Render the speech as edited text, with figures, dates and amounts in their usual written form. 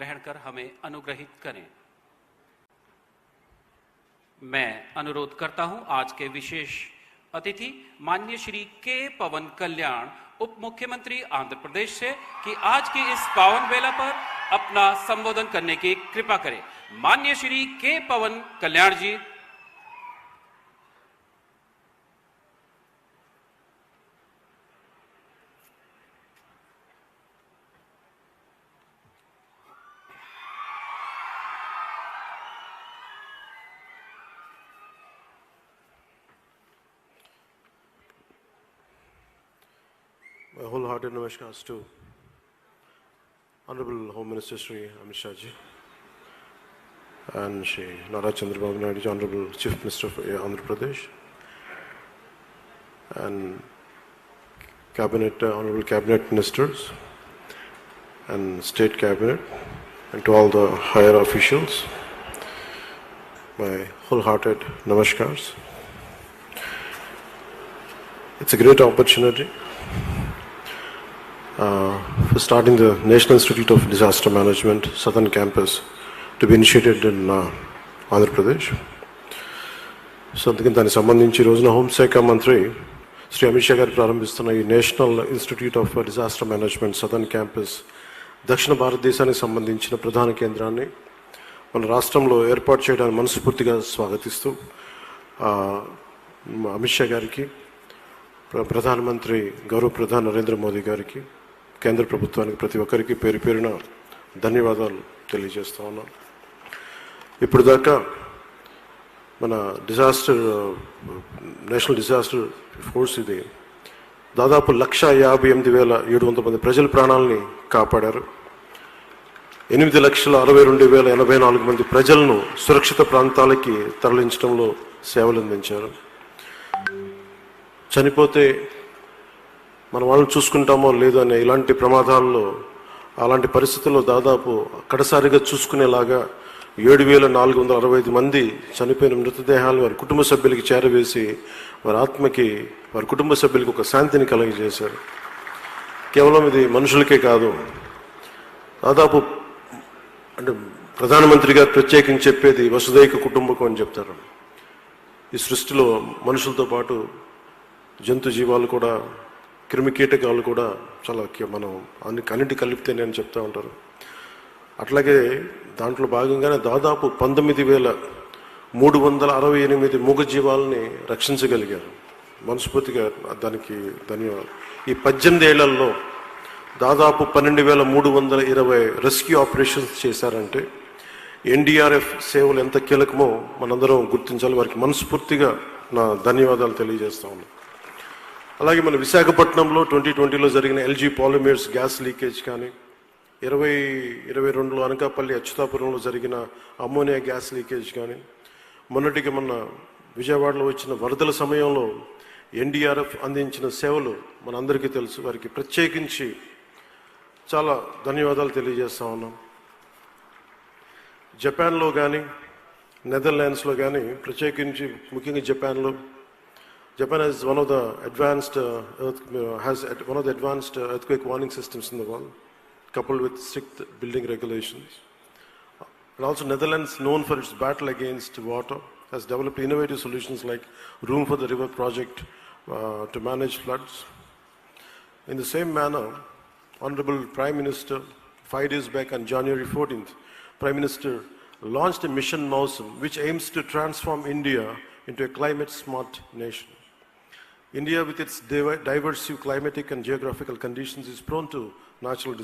ग्रहण कर हमें अनुग्रहित करें। मैं अनुरोध करता हूं आज के विशेष अतिथि माननीय श्री के पवन कल्याण उप मुख्यमंत्री आंध्र प्रदेश से कि आज की इस पावन वेला पर अपना संबोधन करने की कृपा करें। माननीय श्री के पवन कल्याण जी। My wholehearted namaskars to Honorable Home Minister Shri Amit Shah ji and Shri Nara Chandrababu Naidu ji, Honorable Chief Minister of Andhra Pradesh, and Honorable Cabinet Ministers and State Cabinet, and to all the higher officials, my wholehearted namaskars. It's a great opportunity for starting the National Institute of Disaster Management Southern Campus to be initiated in Andhra Pradesh. So అందుకని దానికి సంబంధించి రోజున హోంశాఖ మంత్రి శ్రీ అమిత్ షా గారు ప్రారంభిస్తున్న ఈ national institute of disaster management southern campus దక్షిణ భారతదేశానికి సంబంధించిన ప్రధాన కేంద్రాన్ని మన రాష్ట్రంలో ఏర్పాటు చేయడానికి మనస్ఫూర్తిగా స్వాగతిస్తూ అమిత్ షా గారికి, ప్రధానమంత్రి గౌరవ ప్రధాని నరేంద్ర మోదీ గారికి, కేంద్ర ప్రభుత్వానికి ప్రతి ఒక్కరికి పేరు పేరున ధన్యవాదాలు తెలియజేస్తా ఉన్నాను. ఇప్పుడు దాకా మన నేషనల్ డిజాస్టర్ ఫోర్స్ ఇది దాదాపు 1,58,700 మంది ప్రజల ప్రాణాలని కాపాడారు. 8,62,084 మంది ప్రజలను సురక్షిత ప్రాంతాలకి తరలించడంలో సేవలు అందించారు. చనిపోతే మన వాళ్ళని చూసుకుంటామో లేదో అనే ఇలాంటి ప్రమాదాల్లో, అలాంటి పరిస్థితుల్లో దాదాపు కడసారిగా చూసుకునేలాగా 7,465 మంది చనిపోయిన మృతదేహాలు వారి కుటుంబ సభ్యులకి చేరవేసి వారి ఆత్మకి, వారి కుటుంబ సభ్యులకి ఒక శాంతిని కలుగజేశారు. కేవలం ఇది మనుషులకే కాదు, దాదాపు అంటే ప్రధానమంత్రి గారు ప్రత్యేకించి చెప్పేది వసుదైక కుటుంబకం అని చెప్తారు. ఈ సృష్టిలో మనుషులతో పాటు జంతు జీవాలు కూడా, క్రిమి కీటకాలు కూడా చాలా మనం అన్నిటి కలిపితేనే అని చెప్తూ ఉంటారు. అట్లాగే దాంట్లో భాగంగానే దాదాపు 19,368 మూగ జీవాలని రక్షించగలిగారు. మనస్ఫూర్తిగా దానికి ధన్యవాదాలు. ఈ 18 ఏళ్లలో దాదాపు 12,320 రెస్క్యూ ఆపరేషన్స్ చేశారంటే ఎన్డీఆర్ఎఫ్ సేవలు ఎంత కీలకమో మనందరం గుర్తించాలి. వారికి మనస్ఫూర్తిగా నా ధన్యవాదాలు తెలియజేస్తా ఉన్నాను. అలాగే మన విశాఖపట్నంలో 2020లో జరిగిన ఎల్జీ పాలిమర్స్ గ్యాస్ లీకేజ్ కానీ, 2022లో అనకాపల్లి అచ్యుతాపురంలో జరిగిన అమ్మోనియా గ్యాస్ లీకేజ్ కానీ, మొన్నటికి మొన్న విజయవాడలో వచ్చిన వరదల సమయంలో ఎన్డీఆర్ఎఫ్ అందించిన సేవలు మనందరికీ తెలుసు. వారికి ప్రత్యేకించి చాలా ధన్యవాదాలు తెలియజేస్తా ఉన్నాం. జపాన్లో కానీ, నెదర్లాండ్స్లో కానీ, ప్రత్యేకించి ముఖ్యంగా Japan has one of the advanced earthquake warning systems in the world, coupled with strict building regulations. And also Netherlands, known for its battle against water, has developed innovative solutions like Room for the River project to manage floods. In the same manner, Honorable Prime Minister, 5 days back on January 14th, Prime Minister launched a mission Mausam, which aims to transform India into a climate-smart nation. India, with its diverse climatic and geographical conditions, is prone to natural disasters.